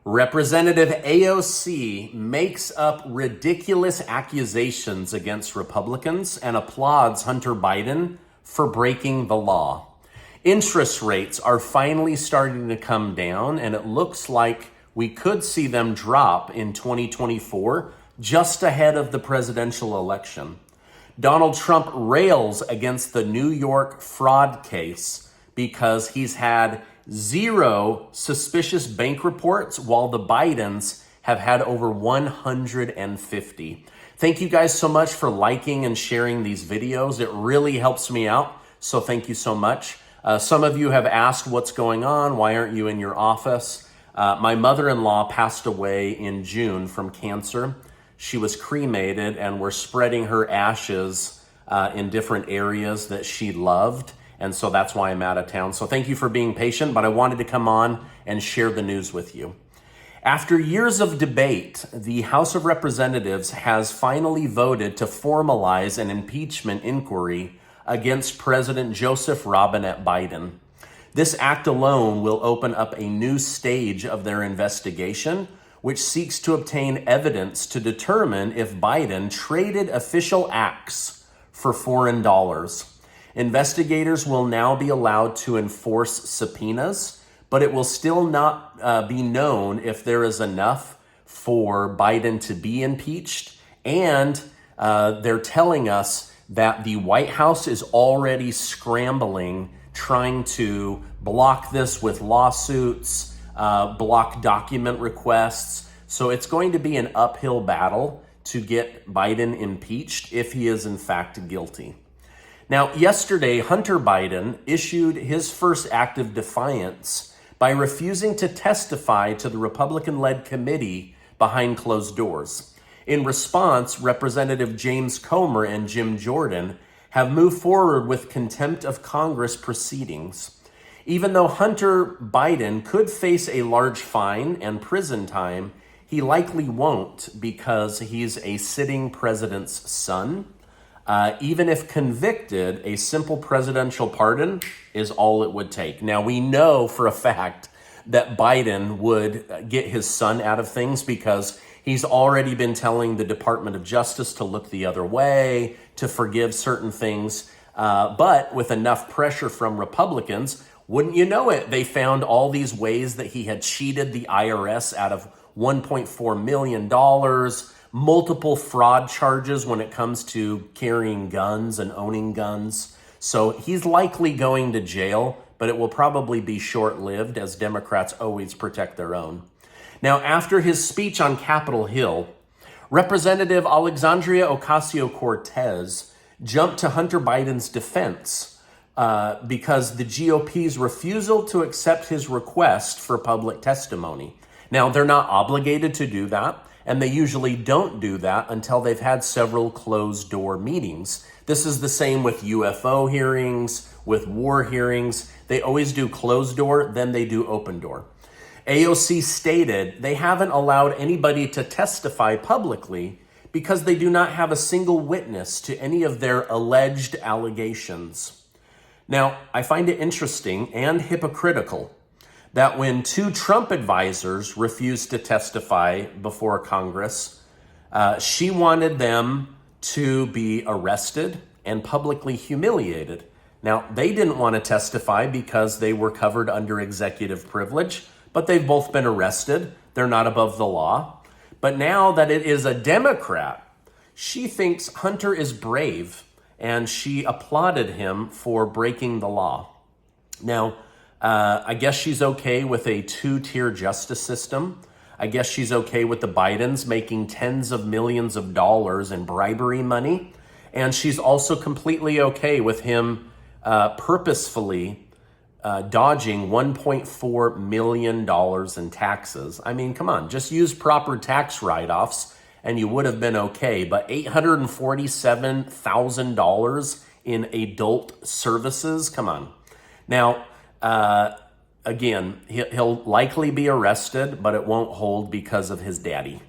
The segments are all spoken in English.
Representative AOC makes up ridiculous accusations against Republicans and applauds Hunter Biden for breaking the law. Interest rates are finally starting to come down, and it looks like we could see them drop in 2024, just ahead of the presidential election. Donald Trump rails against the New York fraud case because he's had 0 suspicious bank reports, while the Bidens have had over 150. Thank you guys so much for liking and sharing these videos. It really helps me out, so thank you so much. Some of you have asked what's going on. Why aren't you in your office? My mother-in-law passed away in June from cancer. She was cremated, and we're spreading her ashes in different areas that she loved. And so that's why I'm out of town. So thank you for being patient, but I wanted to come on and share the news with you. After years of debate, the House of Representatives has finally voted to formalize an impeachment inquiry against President Joseph Robinette Biden. This act alone will open up a new stage of their investigation, which seeks to obtain evidence to determine if Biden traded official acts for foreign dollars. Investigators will now be allowed to enforce subpoenas, but it will still not be known if there is enough for Biden to be impeached. And they're telling us that the White House is already scrambling, trying to block this with lawsuits, block document requests. So it's going to be an uphill battle to get Biden impeached if he is in fact guilty. Now, yesterday, Hunter Biden issued his first act of defiance by refusing to testify to the Republican-led committee behind closed doors. In response, Representative James Comer and Jim Jordan have moved forward with contempt of Congress proceedings. Even though Hunter Biden could face a large fine and prison time, he likely won't because he's a sitting president's son. Even if convicted, a simple presidential pardon is all it would take. Now, we know for a fact that Biden would get his son out of things because he's already been telling the Department of Justice to look the other way, to forgive certain things. But with enough pressure from Republicans, wouldn't you know it, they found all these ways that he had cheated the IRS out of $1.4 million, multiple fraud charges when it comes to carrying guns and owning guns. So he's likely going to jail, but it will probably be short-lived, as Democrats always protect their own. Now, after his speech on Capitol Hill, Representative Alexandria Ocasio-Cortez jumped to Hunter Biden's defense because the GOP's refusal to accept his request for public testimony. Now, they're not obligated to do that, and they usually don't do that until they've had several closed-door meetings. This is the same with UFO hearings, with war hearings. They always do closed door, then they do open door. AOC stated they haven't allowed anybody to testify publicly because they do not have a single witness to any of their alleged allegations. Now, I find it interesting and hypocritical that when 2 Trump advisors refused to testify before Congress, she wanted them to be arrested and publicly humiliated. Now, they didn't want to testify because they were covered under executive privilege, but they've both been arrested. They're not above the law. But now that it is a Democrat, she thinks Hunter is brave, and she applauded him for breaking the law. Now, I guess she's okay with a 2-tier justice system. I guess she's okay with the Bidens making tens of millions of dollars in bribery money. And she's also completely okay with him purposefully dodging $1.4 million in taxes. I mean, come on, just use proper tax write-offs and you would have been okay. But $847,000 in adult services, come on. Now, again, he'll likely be arrested, but it won't hold because of his daddy.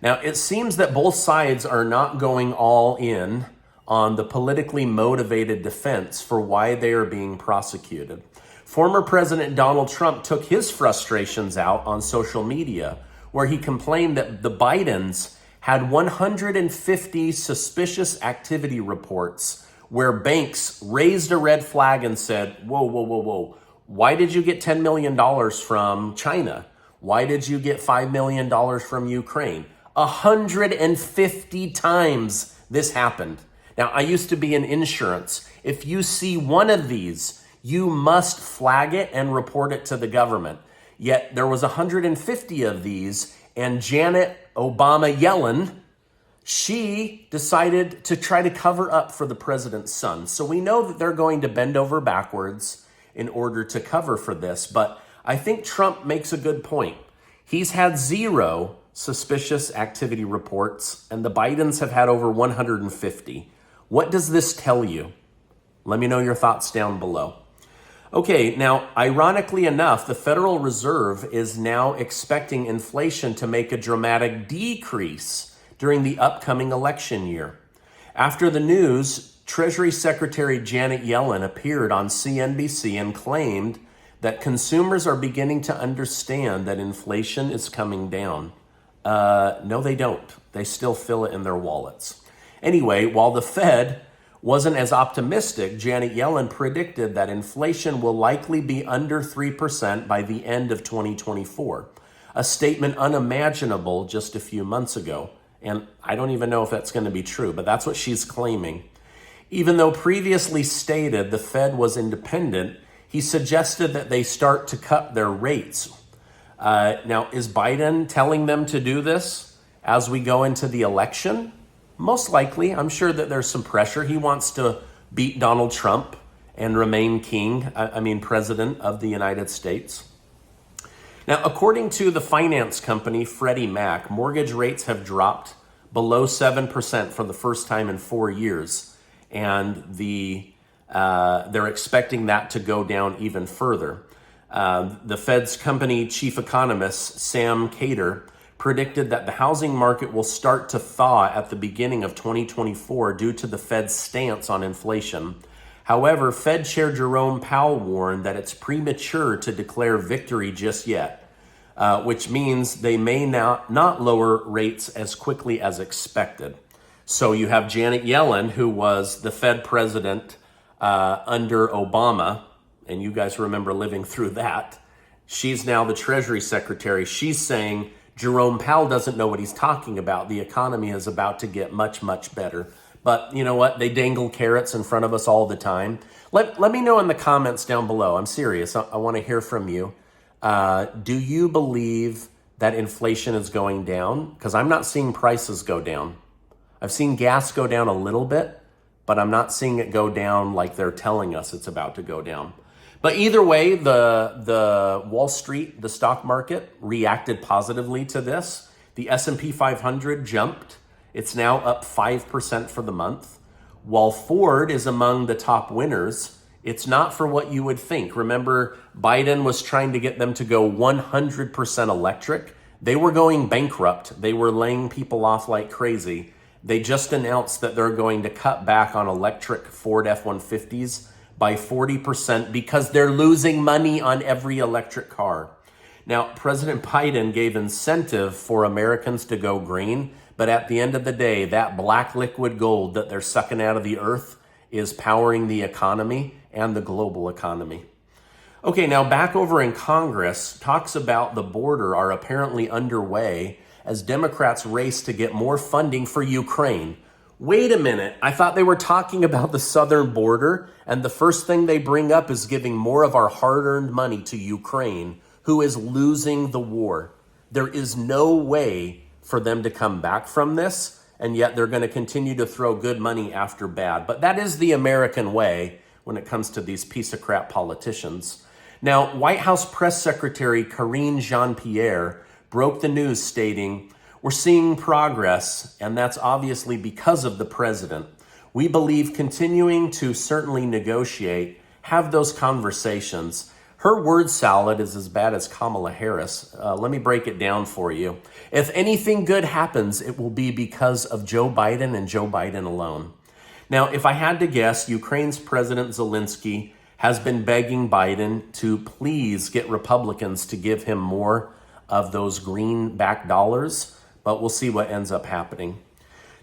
Now, it seems that both sides are not going all in on the politically motivated defense for why they are being prosecuted. Former President Donald Trump took his frustrations out on social media, where he complained that the Bidens had 150 suspicious activity reports where banks raised a red flag and said, whoa, whoa, whoa, whoa. Why did you get $10 million from China? Why did you get $5 million from Ukraine? 150 times this happened. Now, I used to be in insurance. If you see one of these, you must flag it and report it to the government. Yet there was 150 of these, and Janet Obama Yellen, she decided to try to cover up for the president's son. So we know that they're going to bend over backwards in order to cover for this. But I think Trump makes a good point. He's had 0 suspicious activity reports, and the Bidens have had over 150. What does this tell you? Let me know your thoughts down below. Okay, now, ironically enough, the Federal Reserve is now expecting inflation to make a dramatic decrease during the upcoming election year. After the news, Treasury Secretary Janet Yellen appeared on CNBC and claimed that consumers are beginning to understand that inflation is coming down. No, they don't. They still feel it in their wallets. Anyway, while the Fed wasn't as optimistic, Janet Yellen predicted that inflation will likely be under 3% by the end of 2024, a statement unimaginable just a few months ago. And I don't even know if that's going to be true, but that's what she's claiming. Even though previously stated the Fed was independent, he suggested that they start to cut their rates. Now, is Biden telling them to do this as we go into the election? Most likely. I'm sure that there's some pressure. He wants to beat Donald Trump and remain president of the United States. Now, according to the finance company Freddie Mac, mortgage rates have dropped below 7% for the first time in 4 years. And they're expecting that to go down even further. The Fed's company chief economist, Sam Cater, predicted that the housing market will start to thaw at the beginning of 2024 due to the Fed's stance on inflation. However, Fed Chair Jerome Powell warned that it's premature to declare victory just yet, which means they may not lower rates as quickly as expected. So you have Janet Yellen, who was the Fed president under Obama, and you guys remember living through that. She's now the Treasury Secretary. She's saying Jerome Powell doesn't know what he's talking about. The economy is about to get much, much better. But you know what? They dangle carrots in front of us all the time. Let me know in the comments down below. I'm serious. I want to hear from you. Do you believe that inflation is going down? Because I'm not seeing prices go down. I've seen gas go down a little bit, but I'm not seeing it go down like they're telling us it's about to go down. But either way, the Wall Street, the stock market, reacted positively to this. The S&P 500 jumped. It's now up 5% for the month. While Ford is among the top winners, it's not for what you would think. Remember, Biden was trying to get them to go 100% electric. They were going bankrupt. They were laying people off like crazy. They just announced that they're going to cut back on electric Ford F-150s by 40% because they're losing money on every electric car. Now, President Biden gave incentive for Americans to go green, but at the end of the day, that black liquid gold that they're sucking out of the earth is powering the economy and the global economy. Okay, now back over in Congress, talks about the border are apparently underway as Democrats race to get more funding for Ukraine. Wait a minute, I thought they were talking about the southern border, and the first thing they bring up is giving more of our hard-earned money to Ukraine, who is losing the war. There is no way for them to come back from this, and yet they're going to continue to throw good money after bad. But that is the American way when it comes to these piece of crap politicians. Now, White House Press Secretary Karine Jean-Pierre broke the news stating, "We're seeing progress, and that's obviously because of the president. We believe continuing to certainly negotiate, have those conversations." Her word salad is as bad as Kamala Harris. Let me break it down for you. If anything good happens, it will be because of Joe Biden and Joe Biden alone. Now, if I had to guess, Ukraine's President Zelensky has been begging Biden to please get Republicans to give him more of those greenback dollars, but we'll see what ends up happening.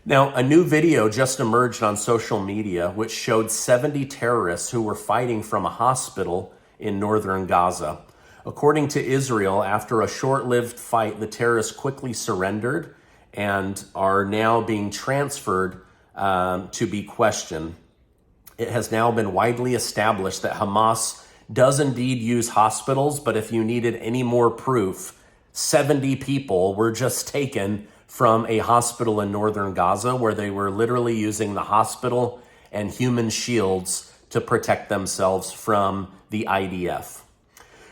Now, a new video just emerged on social media which showed 70 terrorists who were fighting from a hospital in northern Gaza. According to Israel, after a short-lived fight, the terrorists quickly surrendered and are now being transferred to be questioned. It has now been widely established that Hamas does indeed use hospitals, but if you needed any more proof, 70 people were just taken from a hospital in northern Gaza where they were literally using the hospital and human shields to protect themselves from the IDF.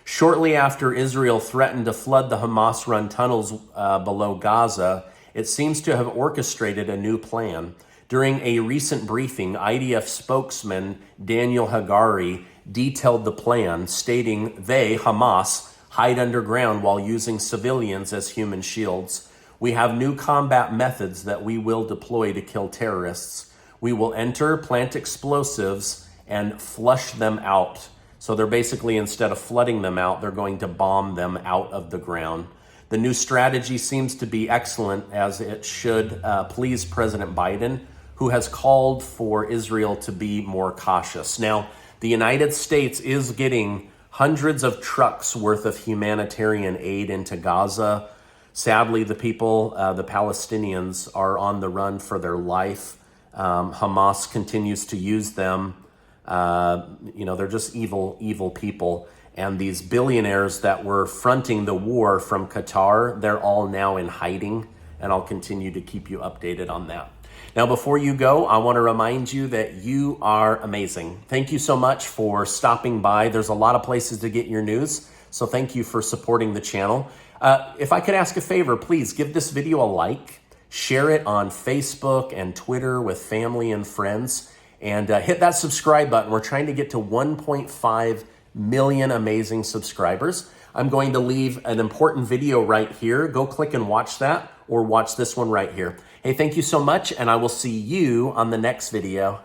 Shortly after Israel threatened to flood the Hamas-run tunnels below Gaza, it seems to have orchestrated a new plan. During a recent briefing, IDF spokesman Daniel Hagari detailed the plan, stating they, Hamas, hide underground while using civilians as human shields. We have new combat methods that we will deploy to kill terrorists. We will enter, plant explosives, and flush them out. So they're basically, instead of flooding them out, they're going to bomb them out of the ground. The new strategy seems to be excellent, as it should please President Biden, who has called for Israel to be more cautious. Now, the United States is getting hundreds of trucks worth of humanitarian aid into Gaza. Sadly, the people, the Palestinians, are on the run for their life. Hamas continues to use them. They're just evil people. And these billionaires that were fronting the war from Qatar, they're all now in hiding. And I'll continue to keep you updated on that. Now, before you go, I want to remind you that you are amazing. Thank you so much for stopping by. There's a lot of places to get your news, so thank you for supporting the channel. If I could ask a favor, please give this video a like, share it on Facebook and Twitter with family and friends, and hit that subscribe button. We're trying to get to 1.5 million amazing subscribers. I'm going to leave an important video right here. Go click and watch that, or watch this one right here. Hey, thank you so much, and I will see you on the next video.